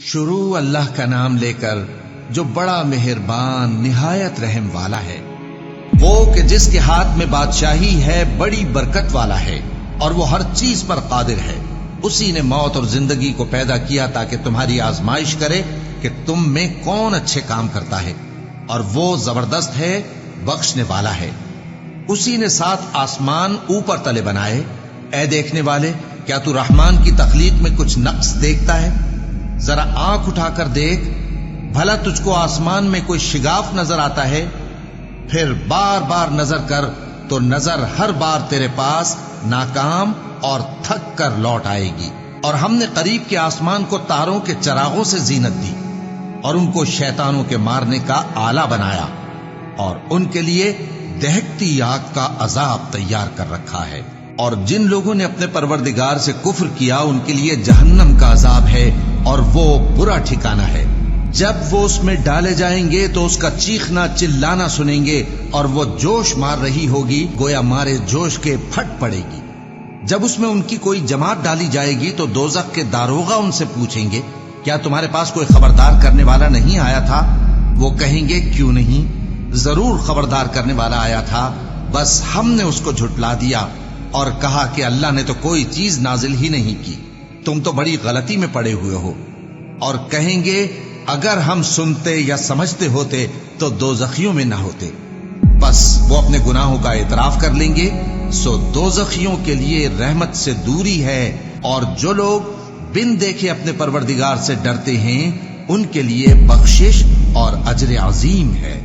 شروع اللہ کا نام لے کر جو بڑا مہربان نہایت رحم والا ہے، وہ کہ جس کے ہاتھ میں بادشاہی ہے، بڑی برکت والا ہے اور وہ ہر چیز پر قادر ہے۔ اسی نے موت اور زندگی کو پیدا کیا تاکہ تمہاری آزمائش کرے کہ تم میں کون اچھے کام کرتا ہے، اور وہ زبردست ہے، بخشنے والا ہے۔ اسی نے 7 آسمان اوپر تلے بنائے۔ اے دیکھنے والے، کیا تو رحمان کی تخلیق میں کچھ نقص دیکھتا ہے؟ ذرا آنکھ اٹھا کر دیکھ، بھلا تجھ کو آسمان میں کوئی شگاف نظر آتا ہے؟ پھر بار بار نظر کر تو نظر ہر بار تیرے پاس ناکام اور تھک کر لوٹ آئے گی۔ اور ہم نے قریب کے آسمان کو تاروں کے چراغوں سے زینت دی اور ان کو شیطانوں کے مارنے کا آلہ بنایا، اور ان کے لیے دہکتی آگ کا عذاب تیار کر رکھا ہے۔ اور جن لوگوں نے اپنے پروردگار سے کفر کیا، ان کے لیے جہنم کا عذاب ہے اور وہ برا ٹھکانہ ہے۔ جب وہ اس میں ڈالے جائیں گے تو اس کا چیخنا چلانا سنیں گے، اور وہ جوش مار رہی ہوگی، گویا مارے جوش کے پھٹ پڑے گی۔ جب اس میں ان کی کوئی جماعت ڈالی جائے گی تو دوزخ کے داروغہ ان سے پوچھیں گے، کیا تمہارے پاس کوئی خبردار کرنے والا نہیں آیا تھا؟ وہ کہیں گے، کیوں نہیں، ضرور خبردار کرنے والا آیا تھا، بس ہم نے اس کو جھٹلا دیا اور کہا کہ اللہ نے تو کوئی چیز نازل ہی نہیں کی، تم تو بڑی غلطی میں پڑے ہوئے ہو۔ اور کہیں گے، اگر ہم سنتے یا سمجھتے ہوتے تو دوزخیوں میں نہ ہوتے۔ بس وہ اپنے گناہوں کا اعتراف کر لیں گے، سو دوزخیوں کے لیے رحمت سے دوری ہے، اور جو لوگ بن دیکھے اپنے پروردگار سے ڈرتے ہیں، ان کے لیے بخشش اور اجر عظیم ہے۔